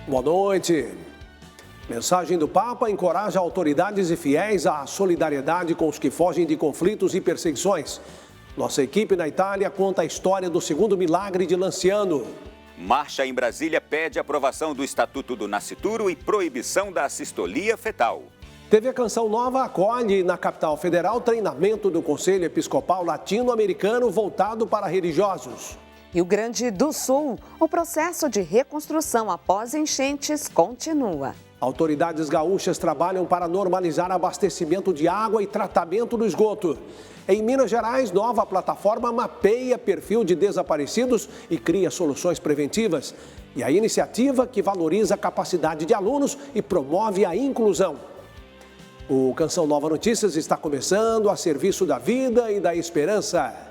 Boa noite. Mensagem do Papa encoraja autoridades e fiéis à solidariedade com os que fogem de conflitos e perseguições. Nossa equipe na Itália conta a história do segundo milagre de Lanciano. Marcha em Brasília pede aprovação do Estatuto do Nascituro e proibição da assistolia fetal. TV Canção Nova acolhe na capital federal treinamento do Conselho Episcopal Latino-Americano voltado para religiosos. Rio Grande do Sul, o processo de reconstrução após enchentes continua. Autoridades gaúchas trabalham para normalizar abastecimento de água e tratamento do esgoto. Em Minas Gerais, nova plataforma mapeia perfil de desaparecidos e cria soluções preventivas. E a iniciativa que valoriza a capacidade de alunos e promove a inclusão. O Canção Nova Notícias está começando a serviço da vida e da esperança.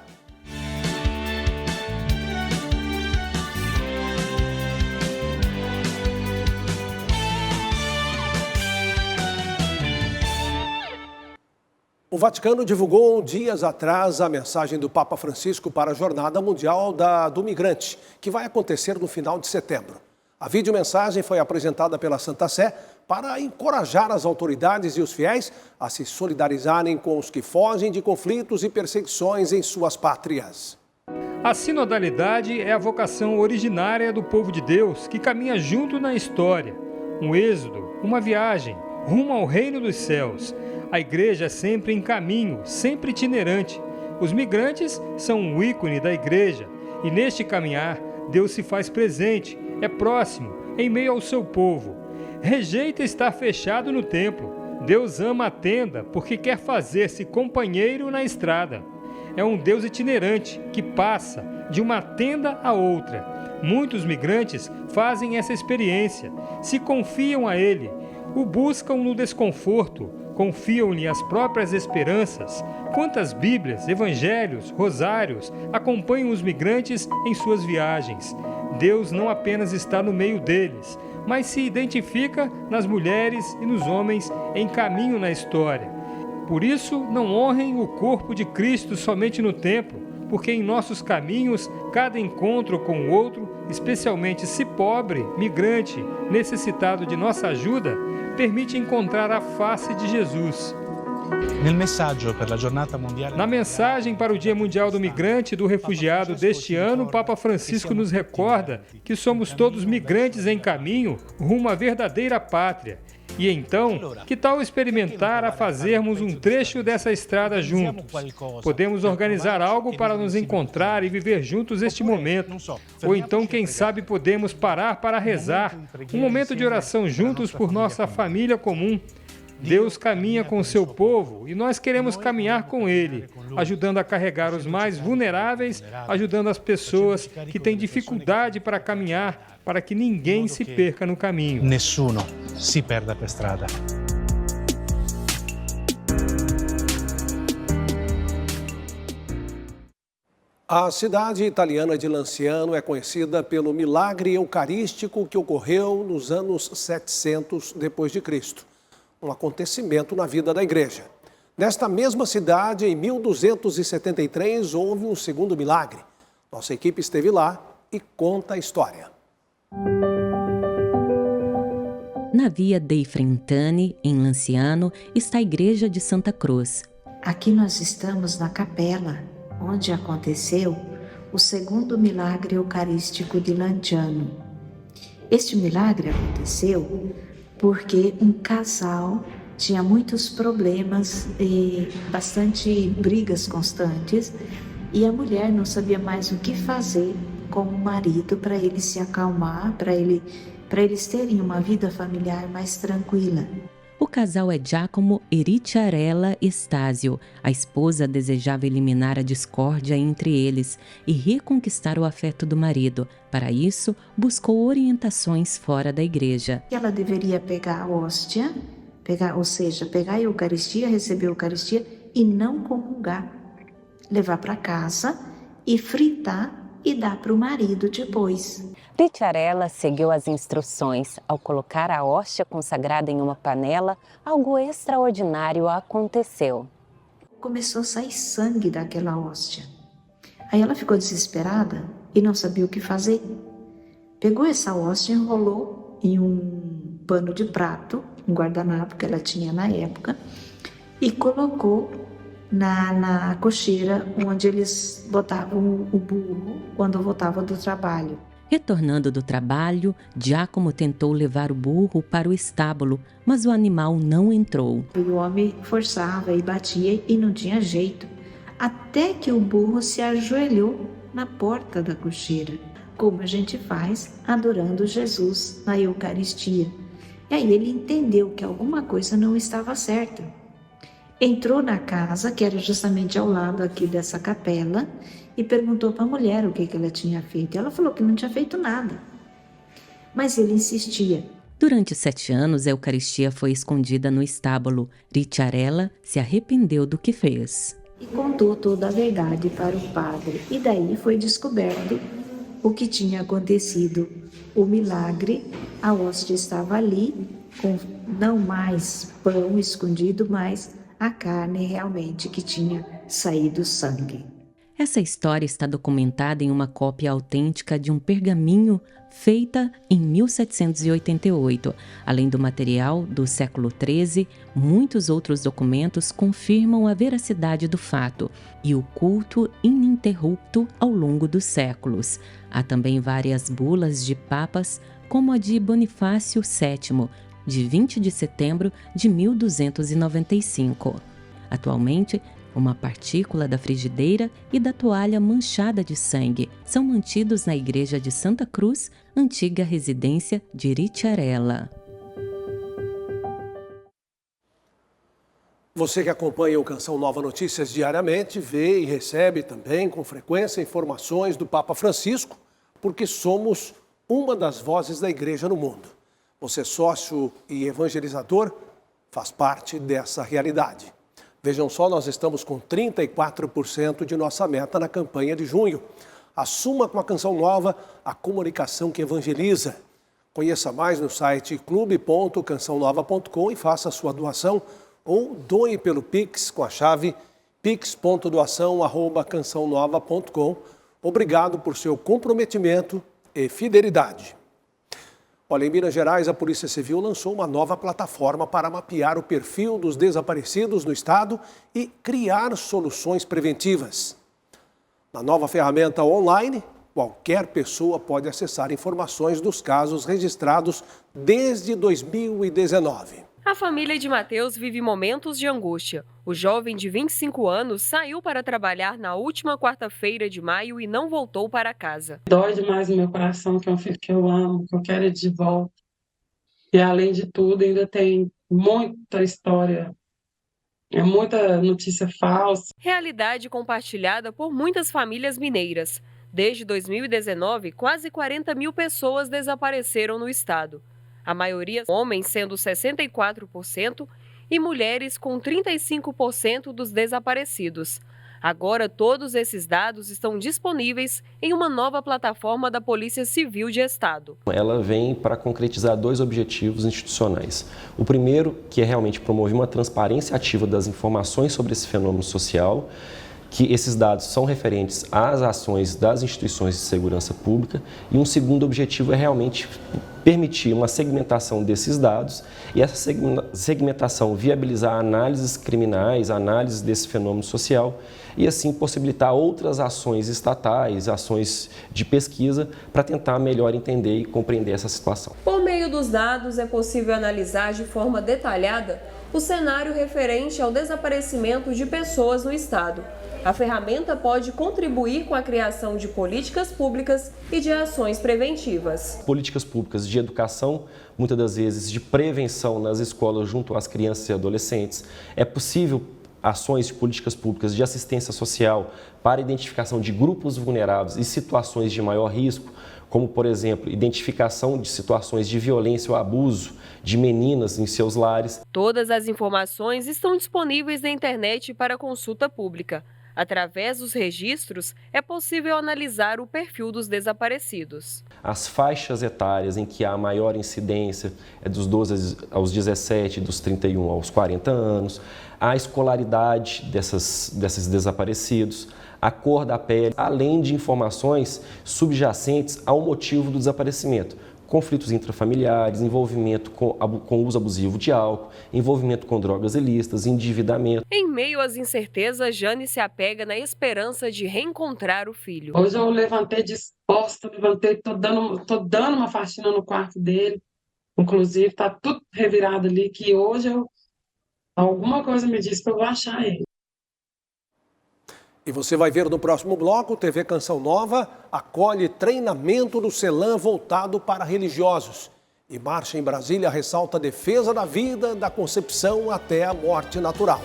O Vaticano divulgou dias atrás a mensagem do Papa Francisco para a Jornada Mundial do Migrante, que vai acontecer no final de setembro. A videomensagem foi apresentada pela Santa Sé para encorajar as autoridades e os fiéis a se solidarizarem com os que fogem de conflitos e perseguições em suas pátrias. A sinodalidade é a vocação originária do povo de Deus que caminha junto na história. Um êxodo, uma viagem, rumo ao reino dos céus. A igreja é sempre em caminho, sempre itinerante. Os migrantes são um ícone da igreja e neste caminhar Deus se faz presente, é próximo, em meio ao seu povo. Rejeita estar fechado no templo. Deus ama a tenda porque quer fazer-se companheiro na estrada. É um Deus itinerante que passa de uma tenda a outra. Muitos migrantes fazem essa experiência, se confiam a Ele, o buscam no desconforto, confiam-lhe as próprias esperanças. Quantas Bíblias, Evangelhos, Rosários acompanham os migrantes em suas viagens? Deus não apenas está no meio deles, mas se identifica nas mulheres e nos homens em caminho na história. Por isso, não honrem o corpo de Cristo somente no templo, porque em nossos caminhos, cada encontro com o outro, especialmente se pobre, migrante, necessitado de nossa ajuda, permite encontrar a face de Jesus. Na mensagem para o Dia Mundial do Migrante e do Refugiado deste ano, o Papa Francisco nos recorda que somos todos migrantes em caminho rumo à verdadeira pátria. E então, que tal experimentar a fazermos um trecho dessa estrada juntos? Podemos organizar algo para nos encontrar e viver juntos este momento. Ou então, quem sabe, podemos parar para rezar, um momento de oração juntos por nossa família comum. Deus caminha com o seu povo e nós queremos caminhar com Ele, ajudando a carregar os mais vulneráveis, ajudando as pessoas que têm dificuldade para caminhar, para que ninguém se perca no caminho. Nessuno si perda per strada. A cidade italiana de Lanciano é conhecida pelo milagre eucarístico que ocorreu nos anos 700 d.C., um acontecimento na vida da igreja. Nesta mesma cidade, em 1273, houve um segundo milagre. Nossa equipe esteve lá e conta a história. Na Via dei Frentani, em Lanciano, está a igreja de Santa Cruz. Aqui nós estamos na capela, onde aconteceu o segundo milagre eucarístico de Lanciano. Este milagre aconteceu porque um casal tinha muitos problemas e bastante brigas constantes e a mulher não sabia mais o que fazer com o marido para ele se acalmar, para eles terem uma vida familiar mais tranquila. O casal é Giacomo e Ricciarella Estácio. A esposa desejava eliminar a discórdia entre eles e reconquistar o afeto do marido. Para isso, buscou orientações fora da igreja. Ela deveria pegar a hóstia, pegar a Eucaristia, receber a Eucaristia e não comungar. Levar para casa e fritar e dar para o marido depois. Ricciarella seguiu as instruções. Ao colocar a hóstia consagrada em uma panela, algo extraordinário aconteceu. Começou a sair sangue daquela hóstia. Aí ela ficou desesperada e não sabia o que fazer. Pegou essa hóstia, enrolou em um pano de prato, um guardanapo que ela tinha na época, e colocou na cocheira onde eles botavam o burro quando voltava do trabalho. Retornando do trabalho, Giacomo tentou levar o burro para o estábulo, mas o animal não entrou. E o homem forçava e batia e não tinha jeito, até que o burro se ajoelhou na porta da cocheira, como a gente faz adorando Jesus na Eucaristia. E aí ele entendeu que alguma coisa não estava certa. Entrou na casa, que era justamente ao lado aqui dessa capela, e perguntou para a mulher o que ela tinha feito. Ela falou que não tinha feito nada, mas ele insistia. Durante 7 anos, a Eucaristia foi escondida no estábulo. Ricciarella se arrependeu do que fez. E contou toda a verdade para o padre. E daí foi descoberto o que tinha acontecido. O milagre, a hóstia estava ali, com não mais pão escondido, mas a carne realmente que tinha saído sangue. Essa história está documentada em uma cópia autêntica de um pergaminho feita em 1788. Além do material do século XIII, muitos outros documentos confirmam a veracidade do fato e o culto ininterrupto ao longo dos séculos. Há também várias bulas de papas, como a de Bonifácio VII, de 20 de setembro de 1295. Atualmente, uma partícula da frigideira e da toalha manchada de sangue são mantidos na igreja de Santa Cruz, antiga residência de Ricciarella. Você que acompanha o Canção Nova Notícias diariamente, vê e recebe também com frequência informações do Papa Francisco, porque somos uma das vozes da igreja no mundo. Você, sócio e evangelizador, faz parte dessa realidade. Vejam só, nós estamos com 34% de nossa meta na campanha de junho. Assuma com a Canção Nova a comunicação que evangeliza. Conheça mais no site clube.cançãonova.com e faça a sua doação ou doe pelo Pix com a chave pix.doação@cançãonova.com. Obrigado por seu comprometimento e fidelidade. Olha, em Minas Gerais, a Polícia Civil lançou uma nova plataforma para mapear o perfil dos desaparecidos no estado e criar soluções preventivas. Na nova ferramenta online, qualquer pessoa pode acessar informações dos casos registrados desde 2019. A família de Mateus vive momentos de angústia. O jovem de 25 anos saiu para trabalhar na última quarta-feira de maio e não voltou para casa. Dói demais no meu coração, que é um filho que eu amo, que eu quero ele de volta. E além de tudo, ainda tem muita história, muita notícia falsa. Realidade compartilhada por muitas famílias mineiras. Desde 2019, quase 40 mil pessoas desapareceram no estado. A maioria homens, sendo 64%, e mulheres com 35% dos desaparecidos. Agora, todos esses dados estão disponíveis em uma nova plataforma da Polícia Civil de Estado. Ela vem para concretizar 2 objetivos institucionais. O primeiro, que é realmente promover uma transparência ativa das informações sobre esse fenômeno social, que esses dados são referentes às ações das instituições de segurança pública, e um segundo objetivo é realmente permitir uma segmentação desses dados e essa segmentação viabilizar análises criminais, análises desse fenômeno social e assim possibilitar outras ações estatais, ações de pesquisa para tentar melhor entender e compreender essa situação. Por meio dos dados é possível analisar de forma detalhada o cenário referente ao desaparecimento de pessoas no estado. A ferramenta pode contribuir com a criação de políticas públicas e de ações preventivas. Políticas públicas de educação, muitas das vezes de prevenção nas escolas junto às crianças e adolescentes. É possível ações de políticas públicas de assistência social para identificação de grupos vulneráveis e situações de maior risco, como, por exemplo, identificação de situações de violência ou abuso de meninas em seus lares. Todas as informações estão disponíveis na internet para consulta pública. Através dos registros, é possível analisar o perfil dos desaparecidos. As faixas etárias em que há maior incidência é dos 12 aos 17, dos 31 aos 40 anos, a escolaridade desses desaparecidos, a cor da pele, além de informações subjacentes ao motivo do desaparecimento, conflitos intrafamiliares, envolvimento com uso abusivo de álcool, envolvimento com drogas ilícitas, endividamento. Em meio às incertezas, Jane se apega na esperança de reencontrar o filho. Hoje eu levantei disposta, tô dando uma faxina no quarto dele, inclusive tá tudo revirado ali, que hoje alguma coisa me diz que eu vou achar ele. E você vai ver no próximo bloco, TV Canção Nova acolhe treinamento do CELAM voltado para religiosos. E Marcha em Brasília ressalta a defesa da vida, da concepção até a morte natural.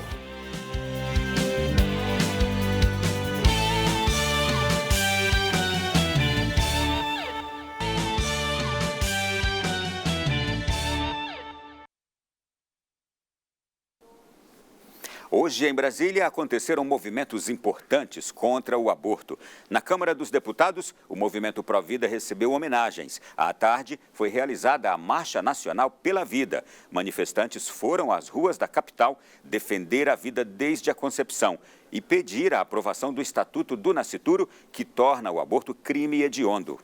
Hoje, em Brasília, aconteceram movimentos importantes contra o aborto. Na Câmara dos Deputados, o movimento Pró-Vida recebeu homenagens. À tarde, foi realizada a Marcha Nacional pela Vida. Manifestantes foram às ruas da capital defender a vida desde a concepção e pedir a aprovação do Estatuto do Nascituro, que torna o aborto crime hediondo.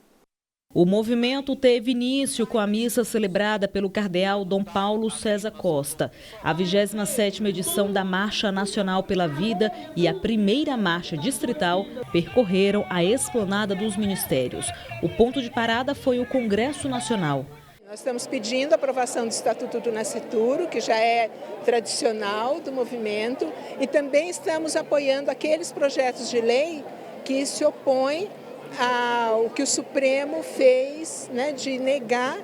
O movimento teve início com a missa celebrada pelo cardeal Dom Paulo César Costa. A 27ª edição da Marcha Nacional pela Vida e a primeira marcha distrital percorreram a esplanada dos ministérios. O ponto de parada foi o Congresso Nacional. Nós estamos pedindo a aprovação do Estatuto do Nascituro, que já é tradicional do movimento, e também estamos apoiando aqueles projetos de lei que se opõem ao que o Supremo fez, né, de negar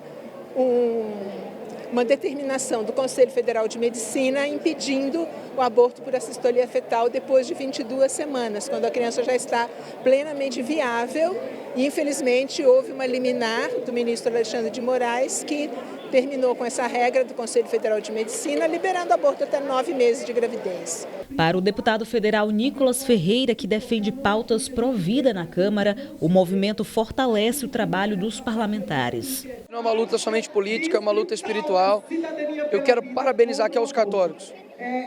uma determinação do Conselho Federal de Medicina impedindo o aborto por assistolia fetal depois de 22 semanas, quando a criança já está plenamente viável. E, infelizmente, houve uma liminar do ministro Alexandre de Moraes que terminou com essa regra do Conselho Federal de Medicina, liberando aborto até 9 meses de gravidez. Para o deputado federal Nicolas Ferreira, que defende pautas pró-vida na Câmara, o movimento fortalece o trabalho dos parlamentares. Não é uma luta somente política, é uma luta espiritual. Eu quero parabenizar aqui aos católicos.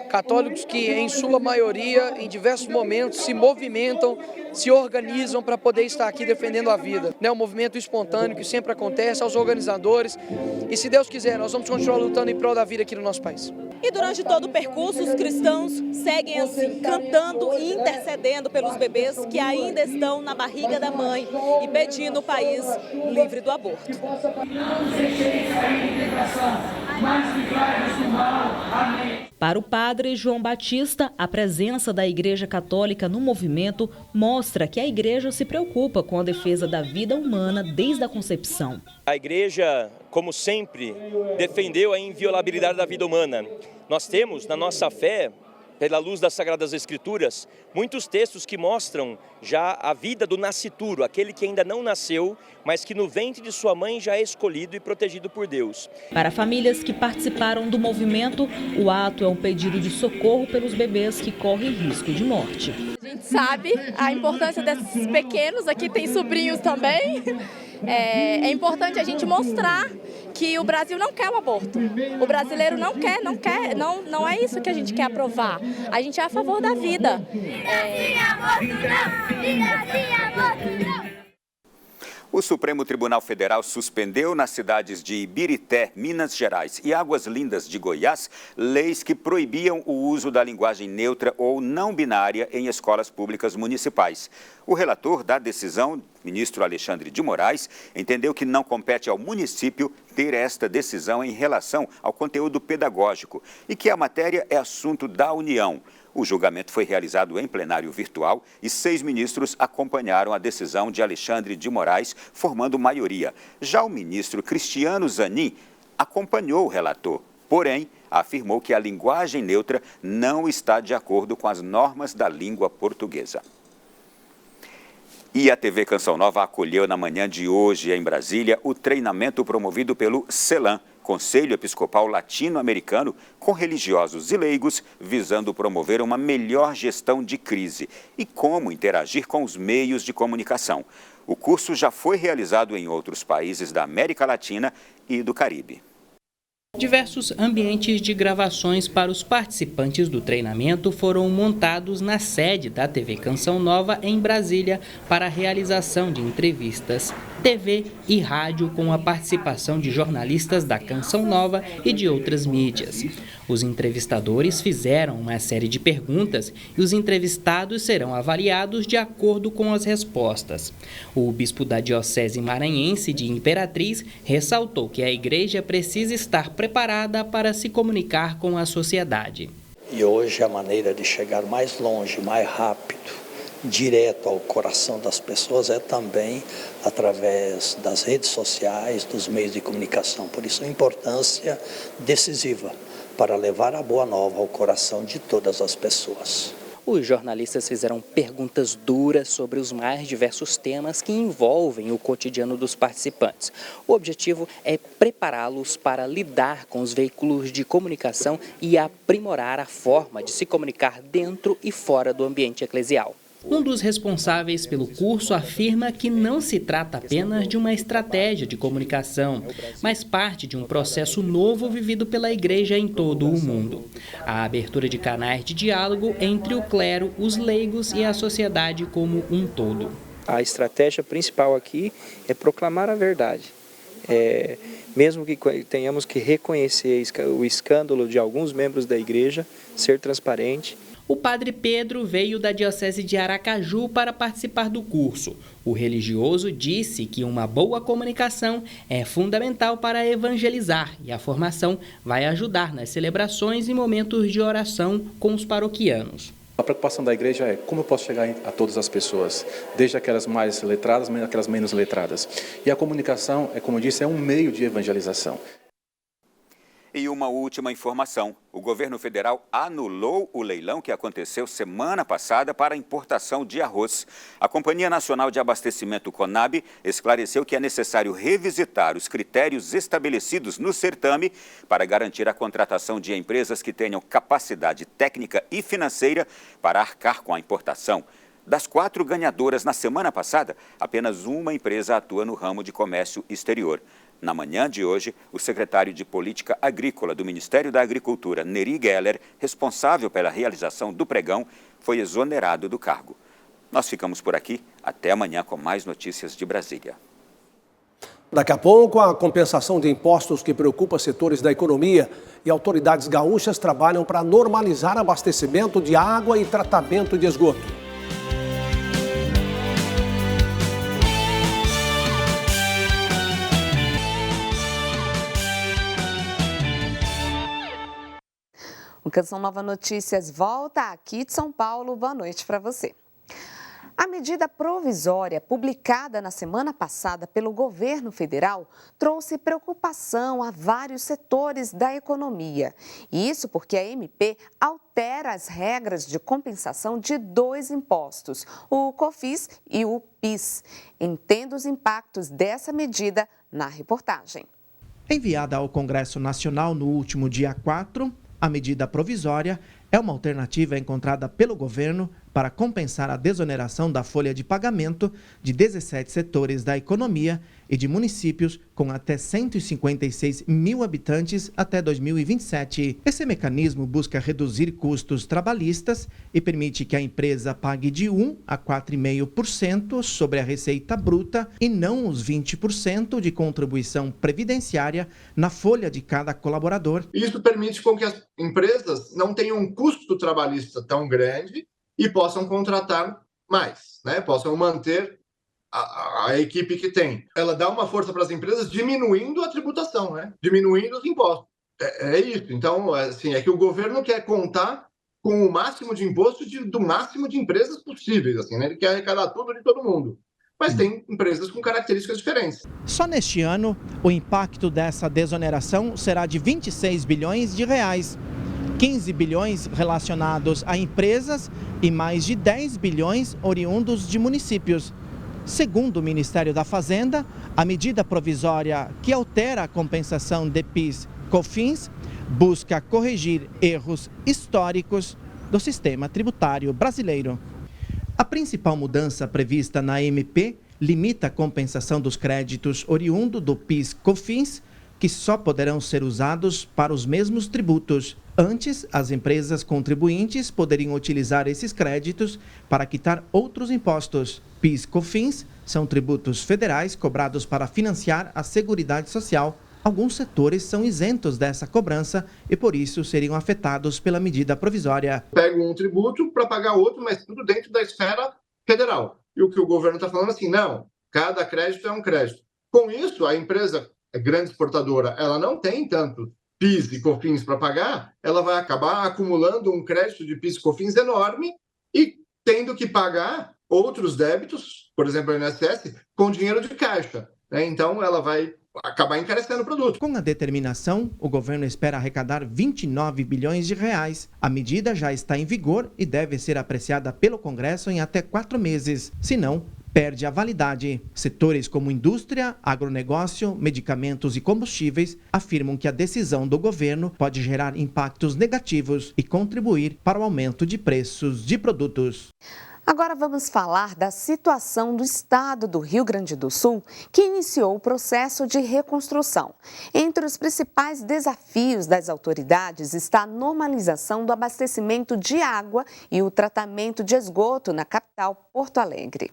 Católicos que, em sua maioria, em diversos momentos, se movimentam, se organizam para poder estar aqui defendendo a vida. É um movimento espontâneo que sempre acontece, aos organizadores. E, se Deus quiser, nós vamos continuar lutando em prol da vida aqui no nosso país. E durante todo o percurso, os cristãos seguem assim, cantando e intercedendo pelos bebês que ainda estão na barriga da mãe e pedindo o país livre do aborto. Para o padre João Batista, a presença da Igreja Católica no movimento mostra que a Igreja se preocupa com a defesa da vida humana desde a concepção. A Igreja, como sempre, defendeu a inviolabilidade da vida humana. Nós temos na nossa fé, pela luz das Sagradas Escrituras, muitos textos que mostram já a vida do nascituro, aquele que ainda não nasceu, mas que no ventre de sua mãe já é escolhido e protegido por Deus. Para famílias que participaram do movimento, o ato é um pedido de socorro pelos bebês que correm risco de morte. A gente sabe a importância desses pequenos, aqui tem sobrinhos também. É importante a gente mostrar que o Brasil não quer o aborto. O brasileiro não é isso que a gente quer aprovar. A gente é a favor da vida. O Supremo Tribunal Federal suspendeu nas cidades de Ibirité, Minas Gerais e Águas Lindas de Goiás, leis que proibiam o uso da linguagem neutra ou não binária em escolas públicas municipais. O relator da decisão, ministro Alexandre de Moraes, entendeu que não compete ao município ter esta decisão em relação ao conteúdo pedagógico e que a matéria é assunto da União. O julgamento foi realizado em plenário virtual e 6 ministros acompanharam a decisão de Alexandre de Moraes, formando maioria. Já o ministro Cristiano Zanin acompanhou o relator, porém afirmou que a linguagem neutra não está de acordo com as normas da língua portuguesa. E a TV Canção Nova acolheu na manhã de hoje, em Brasília, o treinamento promovido pelo CELAM, Conselho Episcopal Latino-Americano, com religiosos e leigos, visando promover uma melhor gestão de crise e como interagir com os meios de comunicação. O curso já foi realizado em outros países da América Latina e do Caribe. Diversos ambientes de gravações para os participantes do treinamento foram montados na sede da TV Canção Nova, em Brasília, para a realização de entrevistas. TV e rádio, com a participação de jornalistas da Canção Nova e de outras mídias. Os entrevistadores fizeram uma série de perguntas e os entrevistados serão avaliados de acordo com as respostas. O bispo da Diocese Maranhense de Imperatriz ressaltou que a igreja precisa estar preparada para se comunicar com a sociedade. E hoje a maneira de chegar mais longe, mais rápido, direto ao coração das pessoas é também através das redes sociais, dos meios de comunicação. Por isso a importância decisiva para levar a boa nova ao coração de todas as pessoas. Os jornalistas fizeram perguntas duras sobre os mais diversos temas que envolvem o cotidiano dos participantes. O objetivo é prepará-los para lidar com os veículos de comunicação e aprimorar a forma de se comunicar dentro e fora do ambiente eclesial. Um dos responsáveis pelo curso afirma que não se trata apenas de uma estratégia de comunicação, mas parte de um processo novo vivido pela igreja em todo o mundo. A abertura de canais de diálogo entre o clero, os leigos e a sociedade como um todo. A estratégia principal aqui é proclamar a verdade. Mesmo que tenhamos que reconhecer o escândalo de alguns membros da igreja, ser transparente. O padre Pedro veio da Diocese de Aracaju para participar do curso. O religioso disse que uma boa comunicação é fundamental para evangelizar e a formação vai ajudar nas celebrações e momentos de oração com os paroquianos. A preocupação da igreja é como eu posso chegar a todas as pessoas, desde aquelas mais letradas, aquelas menos letradas. E a comunicação, como eu disse, é um meio de evangelização. E uma última informação. O governo federal anulou o leilão que aconteceu semana passada para a importação de arroz. A Companhia Nacional de Abastecimento Conab esclareceu que é necessário revisitar os critérios estabelecidos no certame para garantir a contratação de empresas que tenham capacidade técnica e financeira para arcar com a importação. Das 4 ganhadoras na semana passada, apenas uma empresa atua no ramo de comércio exterior. Na manhã de hoje, o secretário de Política Agrícola do Ministério da Agricultura, Neri Geller, responsável pela realização do pregão, foi exonerado do cargo. Nós ficamos por aqui. Até amanhã com mais notícias de Brasília. Daqui a pouco, a compensação de impostos que preocupa setores da economia e autoridades gaúchas trabalham para normalizar abastecimento de água e tratamento de esgoto. O Canção Nova Notícias volta aqui de São Paulo. Boa noite para você. A medida provisória publicada na semana passada pelo governo federal trouxe preocupação a vários setores da economia. Isso porque a MP altera as regras de compensação de 2 impostos, o COFINS e o PIS. Entenda os impactos dessa medida na reportagem. Enviada ao Congresso Nacional no último dia 4, a medida provisória é uma alternativa encontrada pelo governo para compensar a desoneração da folha de pagamento de 17 setores da economia e de municípios com até 156 mil habitantes até 2027. Esse mecanismo busca reduzir custos trabalhistas e permite que a empresa pague de 1 a 4,5% sobre a receita bruta e não os 20% de contribuição previdenciária na folha de cada colaborador. Isso permite com que as empresas não tenham um custo trabalhista tão grande e possam contratar mais, né? Possam manter a equipe que tem. Ela dá uma força para as empresas diminuindo a tributação, né? Diminuindo os impostos. É isso. Então, assim, é que o governo quer contar com o máximo de imposto do máximo de empresas possíveis, assim, né? Ele quer arrecadar tudo de todo mundo. Mas tem empresas com características diferentes. Só neste ano, o impacto dessa desoneração será de 26 bilhões de reais. 15 bilhões relacionados a empresas e mais de 10 bilhões oriundos de municípios. Segundo o Ministério da Fazenda, a medida provisória que altera a compensação de PIS/COFINS busca corrigir erros históricos do sistema tributário brasileiro. A principal mudança prevista na MP limita a compensação dos créditos oriundo do PIS/COFINS, que só poderão ser usados para os mesmos tributos. Antes, as empresas contribuintes poderiam utilizar esses créditos para quitar outros impostos. PIS e COFINS são tributos federais cobrados para financiar a Seguridade Social. Alguns setores são isentos dessa cobrança e, por isso, seriam afetados pela medida provisória. Pega um tributo para pagar outro, mas tudo dentro da esfera federal. E o que o governo está falando assim, não, cada crédito é um crédito. Com isso, a empresa grande exportadora, ela não tem tanto PIS e COFINS para pagar, ela vai acabar acumulando um crédito de PIS e COFINS enorme e tendo que pagar outros débitos, por exemplo, o INSS, com dinheiro de caixa. Então, ela vai acabar encarecendo o produto. Com a determinação, o governo espera arrecadar 29 bilhões de reais. A medida já está em vigor e deve ser apreciada pelo Congresso em até 4 meses. Senão, perde a validade. Setores como indústria, agronegócio, medicamentos e combustíveis afirmam que a decisão do governo pode gerar impactos negativos e contribuir para o aumento de preços de produtos. Agora vamos falar da situação do estado do Rio Grande do Sul, que iniciou o processo de reconstrução. Entre os principais desafios das autoridades está a normalização do abastecimento de água e o tratamento de esgoto na capital, Porto Alegre.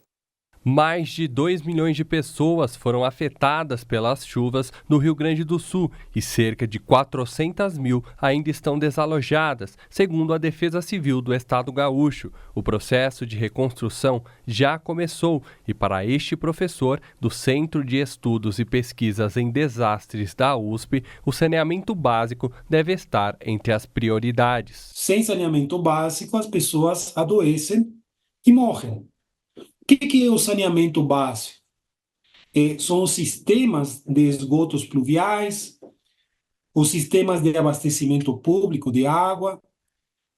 Mais de 2 milhões de pessoas foram afetadas pelas chuvas no Rio Grande do Sul e cerca de 400 mil ainda estão desalojadas, segundo a Defesa Civil do Estado gaúcho. O processo de reconstrução já começou e, para este professor do Centro de Estudos e Pesquisas em Desastres da USP, o saneamento básico deve estar entre as prioridades. Sem saneamento básico, as pessoas adoecem e morrem. O que é o saneamento básico? São os sistemas de esgotos pluviais, os sistemas de abastecimento público de água,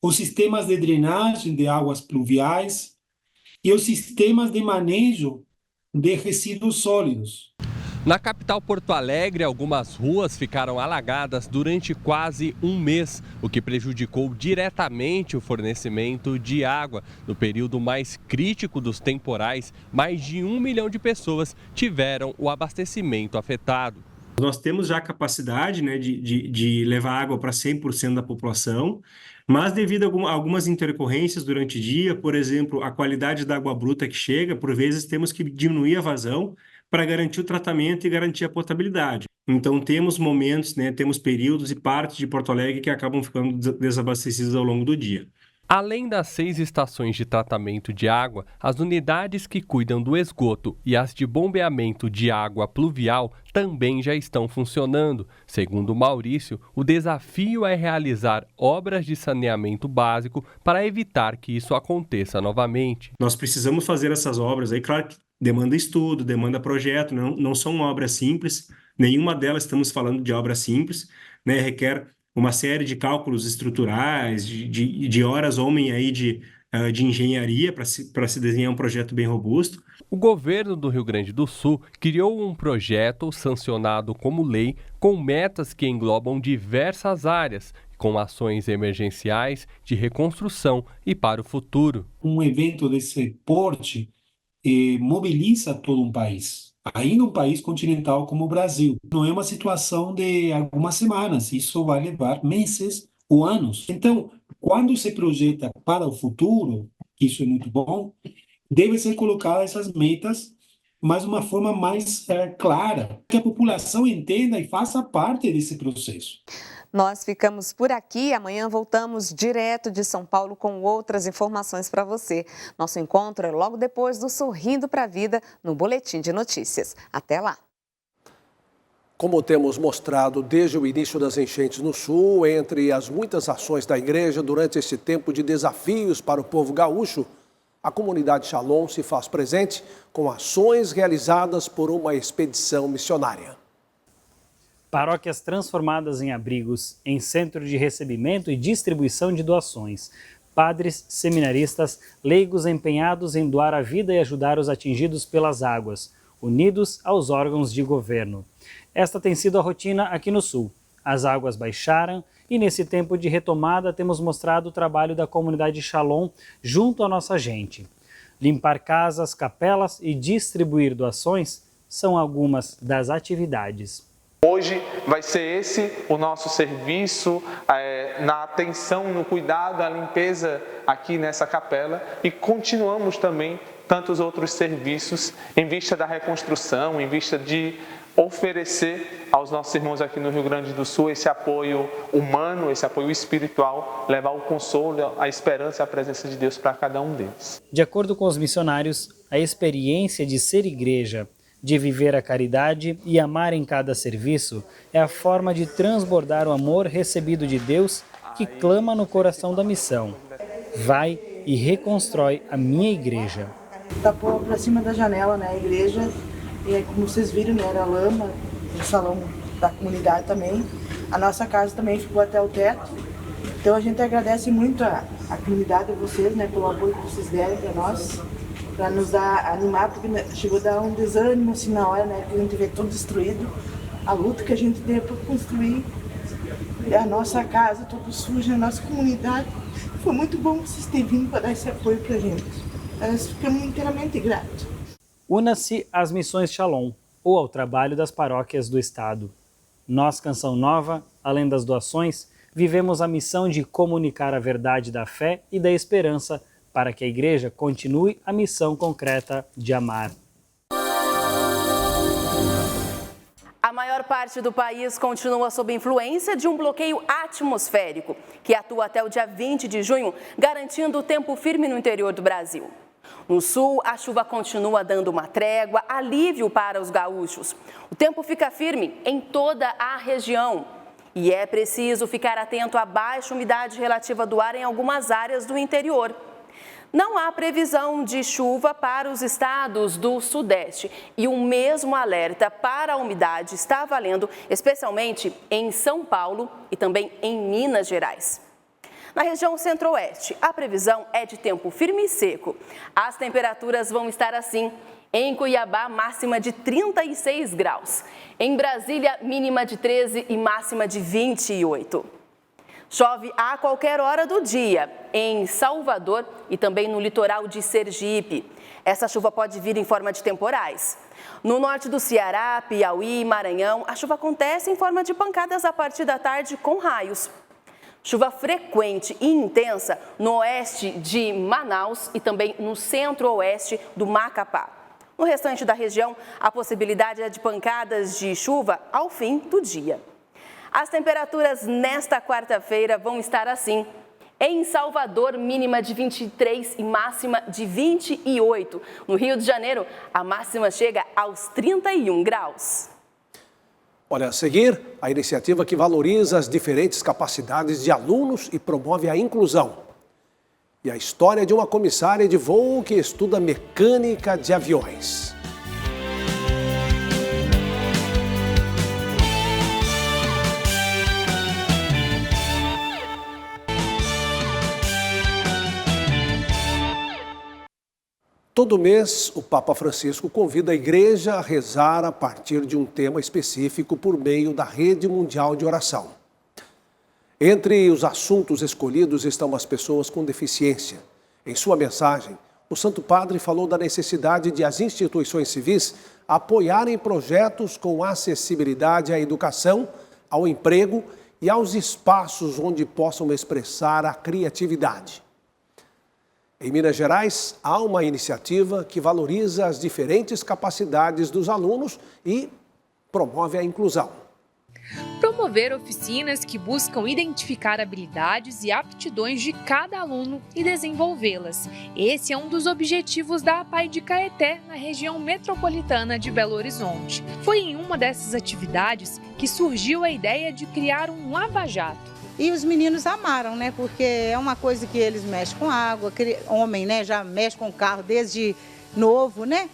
os sistemas de drenagem de águas pluviais e os sistemas de manejo de resíduos sólidos. Na capital Porto Alegre, algumas ruas ficaram alagadas durante quase um mês, o que prejudicou diretamente o fornecimento de água. No período mais crítico dos temporais, mais de 1 milhão de pessoas tiveram o abastecimento afetado. Nós temos já a capacidade, de levar água para 100% da população, mas devido a algumas intercorrências durante o dia, por exemplo, a qualidade da água bruta que chega, por vezes temos que diminuir a vazão para garantir o tratamento e garantir a potabilidade. Então temos momentos, temos períodos e partes de Porto Alegre que acabam ficando desabastecidos ao longo do dia. Além das 6 estações de tratamento de água, as unidades que cuidam do esgoto e as de bombeamento de água pluvial também já estão funcionando. Segundo Maurício, o desafio é realizar obras de saneamento básico para evitar que isso aconteça novamente. Nós precisamos fazer essas obras, aí claro que demanda estudo, demanda projeto, não são obras simples, nenhuma delas estamos falando de obra simples, requer uma série de cálculos estruturais, de horas homem aí de engenharia para se desenhar um projeto bem robusto. O governo do Rio Grande do Sul criou um projeto sancionado como lei com metas que englobam diversas áreas, com ações emergenciais, de reconstrução e para o futuro. Um evento desse porte mobiliza todo um país. Ainda um país continental como o Brasil. Não é uma situação de algumas semanas, isso vai levar meses ou anos. Então, quando se projeta para o futuro, isso é muito bom, deve ser colocadas essas metas, mas de uma forma mais clara, que a população entenda e faça parte desse processo. Nós ficamos por aqui. Amanhã voltamos direto de São Paulo com outras informações para você. Nosso encontro é logo depois do Sorrindo para a Vida no Boletim de Notícias. Até lá! Como temos mostrado desde o início das enchentes no Sul, entre as muitas ações da igreja durante esse tempo de desafios para o povo gaúcho, a comunidade Shalom se faz presente com ações realizadas por uma expedição missionária. Paróquias transformadas em abrigos, em centro de recebimento e distribuição de doações. Padres, seminaristas, leigos empenhados em doar a vida e ajudar os atingidos pelas águas, unidos aos órgãos de governo. Esta tem sido a rotina aqui no Sul. As águas baixaram e nesse tempo de retomada temos mostrado o trabalho da comunidade Shalom junto à nossa gente. Limpar casas, capelas e distribuir doações são algumas das atividades. Hoje vai ser esse o nosso serviço na atenção, no cuidado, à limpeza aqui nessa capela, e continuamos também tantos outros serviços em vista da reconstrução, em vista de oferecer aos nossos irmãos aqui no Rio Grande do Sul esse apoio humano, esse apoio espiritual, levar o consolo, a esperança e a presença de Deus para cada um deles. De acordo com os missionários, a experiência de ser igreja, de viver a caridade e amar em cada serviço é a forma de transbordar o amor recebido de Deus que clama no coração da missão. Vai e reconstrói a minha igreja. Tapou para cima da janela, né, a igreja, e aí, como vocês viram, né, era lama, o salão da comunidade também. A nossa casa também ficou até o teto. Então a gente agradece muito a comunidade, a vocês, né, pelo apoio que vocês deram para nós, para nos animar, porque chegou a dar um desânimo assim na hora, né, que a gente vê tudo destruído, a luta que a gente teve para construir a nossa casa, tudo sujo, a nossa comunidade. Foi muito bom vocês terem vindo para dar esse apoio para a gente. Nós ficamos inteiramente gratos. Una-se às Missões Shalom ou ao trabalho das paróquias do Estado. Nós, Canção Nova, além das doações, vivemos a missão de comunicar a verdade da fé e da esperança para que a Igreja continue a missão concreta de amar. A maior parte do país continua sob influência de um bloqueio atmosférico, que atua até o dia 20 de junho, garantindo o tempo firme no interior do Brasil. No sul, a chuva continua dando uma trégua, alívio para os gaúchos. O tempo fica firme em toda a região. E é preciso ficar atento à baixa umidade relativa do ar em algumas áreas do interior. Não há previsão de chuva para os estados do Sudeste e o mesmo alerta para a umidade está valendo, especialmente em São Paulo e também em Minas Gerais. Na região centro-oeste, a previsão é de tempo firme e seco. As temperaturas vão estar assim. Em Cuiabá, máxima de 36 graus. Em Brasília, mínima de 13 e máxima de 28. Chove a qualquer hora do dia em Salvador e também no litoral de Sergipe. Essa chuva pode vir em forma de temporais. No norte do Ceará, Piauí e Maranhão, a chuva acontece em forma de pancadas a partir da tarde com raios. Chuva frequente e intensa no oeste de Manaus e também no centro-oeste do Macapá. No restante da região, a possibilidade é de pancadas de chuva ao fim do dia. As temperaturas nesta quarta-feira vão estar assim. Em Salvador, mínima de 23 e máxima de 28. No Rio de Janeiro, a máxima chega aos 31 graus. Olha, a seguir, a iniciativa que valoriza as diferentes capacidades de alunos e promove a inclusão. E a história de uma comissária de voo que estuda mecânica de aviões. Todo mês, o Papa Francisco convida a igreja a rezar a partir de um tema específico por meio da Rede Mundial de Oração. Entre os assuntos escolhidos estão as pessoas com deficiência. Em sua mensagem, o Santo Padre falou da necessidade de as instituições civis apoiarem projetos com acessibilidade à educação, ao emprego e aos espaços onde possam expressar a criatividade. Em Minas Gerais, há uma iniciativa que valoriza as diferentes capacidades dos alunos e promove a inclusão. Promover oficinas que buscam identificar habilidades e aptidões de cada aluno e desenvolvê-las. Esse é um dos objetivos da APAE de Caeté, na região metropolitana de Belo Horizonte. Foi em uma dessas atividades que surgiu a ideia de criar um lava-jato. E os meninos amaram, né? Porque é uma coisa que eles mexem com água, homem, né? Já mexe com carro desde novo, né?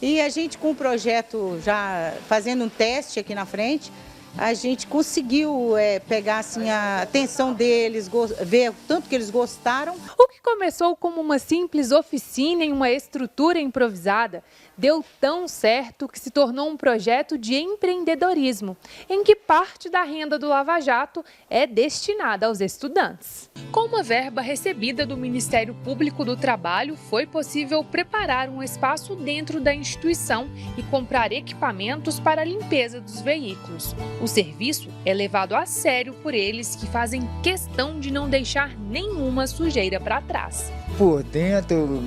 E a gente com o projeto já fazendo um teste aqui na frente, a gente conseguiu pegar assim, a atenção deles, ver o tanto que eles gostaram. O que começou como uma simples oficina em uma estrutura improvisada deu tão certo que se tornou um projeto de empreendedorismo, em que parte da renda do Lava Jato é destinada aos estudantes. Com uma verba recebida do Ministério Público do Trabalho, foi possível preparar um espaço dentro da instituição e comprar equipamentos para a limpeza dos veículos. O serviço é levado a sério por eles, que fazem questão de não deixar nenhuma sujeira para trás. Por dentro,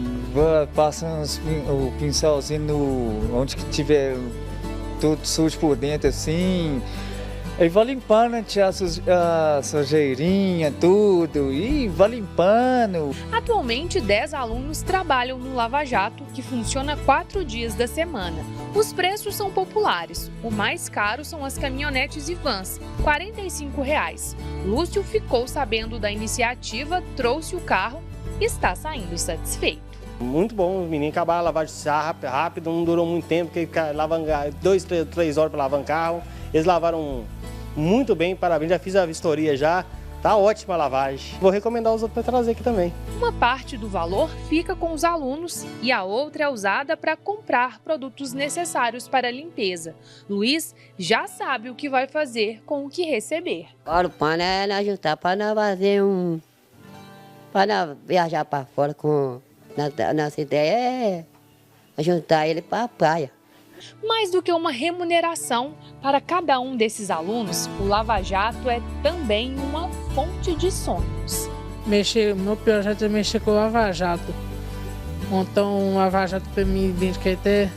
passando o pincelzinho onde que tiver tudo sujo por dentro assim. Aí vai limpando, tirar a sujeirinha, tudo, e vai limpando. Atualmente, 10 alunos trabalham no Lava Jato, que funciona 4 dias da semana. Os preços são populares. O mais caro são as caminhonetes e vans, R$ 45,00. Lúcio ficou sabendo da iniciativa, trouxe o carro e está saindo satisfeito. Muito bom, os meninos acabaram a lavagem rápido, não durou muito tempo, porque 2, 3 horas para lavar um carro. Eles lavaram muito bem, parabéns, já fiz a vistoria já, tá ótima a lavagem. Vou recomendar os outros para trazer aqui também. Uma parte do valor fica com os alunos e a outra é usada para comprar produtos necessários para a limpeza. Luiz já sabe o que vai fazer com o que receber. Agora o plano é ajudar para fazer para viajar para fora com... Nossa ideia é juntar ele para a praia. Mais do que uma remuneração, para cada um desses alunos, o Lava Jato é também uma fonte de sonhos. Meu projeto é mexer com o Lava Jato. Montar um Lava Jato para mim, que até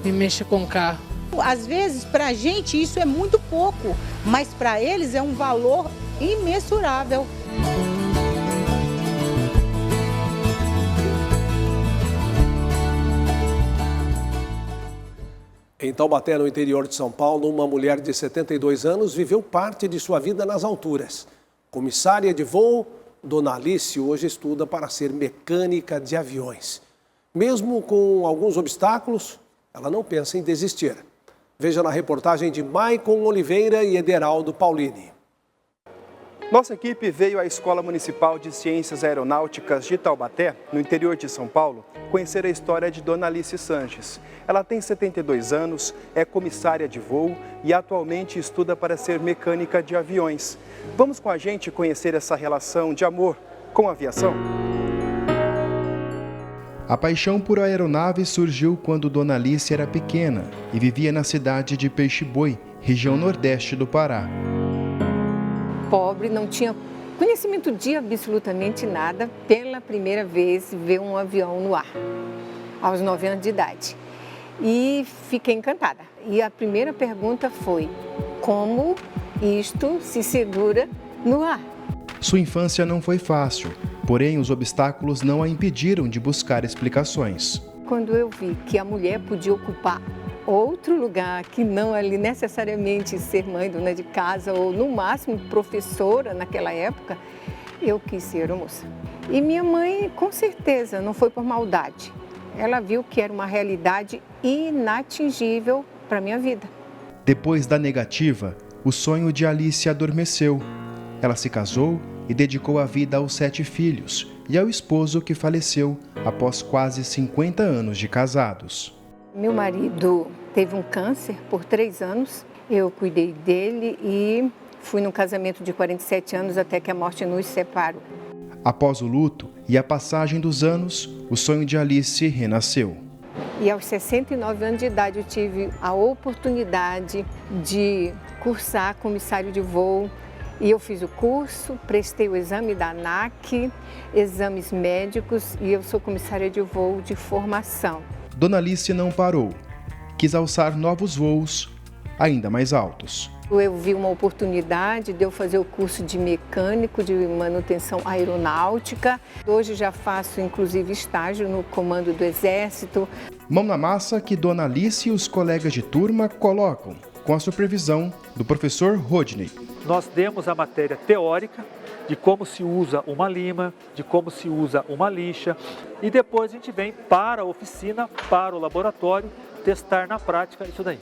me mexer com o carro. Às vezes, para a gente, isso é muito pouco, mas para eles é um valor imensurável. Em Taubaté, no interior de São Paulo, uma mulher de 72 anos viveu parte de sua vida nas alturas. Comissária de voo, Dona Alice hoje estuda para ser mecânica de aviões. Mesmo com alguns obstáculos, ela não pensa em desistir. Veja na reportagem de Maicon Oliveira e Ederaldo Paulini. Nossa equipe veio à Escola Municipal de Ciências Aeronáuticas de Taubaté, no interior de São Paulo, conhecer a história de Dona Alice Sanches. Ela tem 72 anos, é comissária de voo e atualmente estuda para ser mecânica de aviões. Vamos com a gente conhecer essa relação de amor com a aviação? A paixão por aeronaves surgiu quando Dona Alice era pequena e vivia na cidade de Peixe-Boi, região nordeste do Pará. Pobre, não tinha conhecimento de absolutamente nada, pela primeira vez ver um avião no ar, aos 9 anos de idade. E fiquei encantada. E a primeira pergunta foi, como isto se segura no ar? Sua infância não foi fácil, porém os obstáculos não a impediram de buscar explicações. Quando eu vi que a mulher podia ocupar outro lugar, que não ali necessariamente ser mãe, dona de casa ou no máximo professora naquela época, eu quis ser aeromoça. E minha mãe, com certeza, não foi por maldade. Ela viu que era uma realidade inatingível para a minha vida. Depois da negativa, o sonho de Alice adormeceu. Ela se casou e dedicou a vida aos 7 filhos e ao esposo que faleceu após quase 50 anos de casados. Meu marido teve um câncer por 3 anos, eu cuidei dele e fui num casamento de 47 anos até que a morte nos separou. Após o luto e a passagem dos anos, o sonho de Alice renasceu. E aos 69 anos de idade eu tive a oportunidade de cursar comissário de voo. E eu fiz o curso, prestei o exame da ANAC, exames médicos e eu sou comissária de voo de formação. Dona Alice não parou. Quis alçar novos voos ainda mais altos. Eu vi uma oportunidade de eu fazer o curso de mecânico de manutenção aeronáutica. Hoje já faço inclusive estágio no comando do Exército. Mão na massa que Dona Alice e os colegas de turma colocam, com a supervisão do professor Rodney. Nós demos a matéria teórica de como se usa uma lima, de como se usa uma lixa e depois a gente vem para a oficina, para o laboratório, testar na prática isso daí.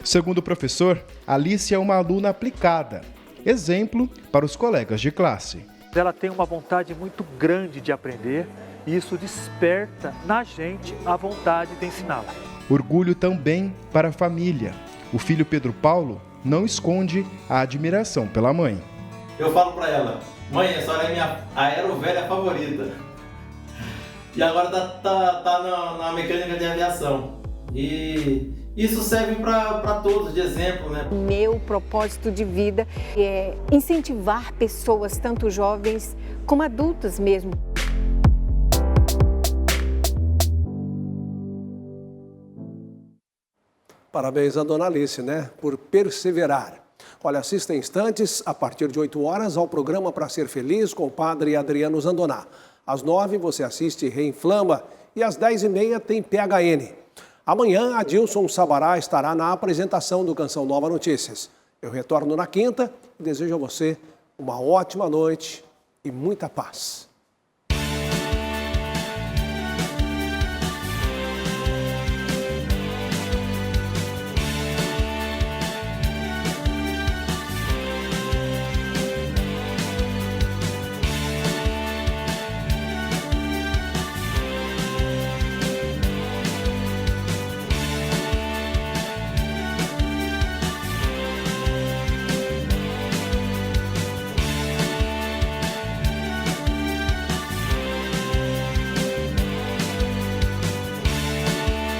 Segundo o professor, Alice é uma aluna aplicada, exemplo para os colegas de classe. Ela tem uma vontade muito grande de aprender e isso desperta na gente a vontade de ensiná-la. Orgulho também para a família. O filho Pedro Paulo não esconde a admiração pela mãe. Eu falo para ela, mãe, essa é minha aerovelha favorita. E agora tá na mecânica de aviação. E isso serve para todos, de exemplo, né? Meu propósito de vida é incentivar pessoas, tanto jovens como adultas mesmo. Parabéns a dona Alice, né? Por perseverar. Olha, assista em instantes, a partir de 8 horas, ao programa Pra Ser Feliz com o padre Adriano Zandoná. Às 9 você assiste Reinflama e às 10h30 tem PHN. Amanhã, Adilson Sabará estará na apresentação do Canção Nova Notícias. Eu retorno na quinta e desejo a você uma ótima noite e muita paz.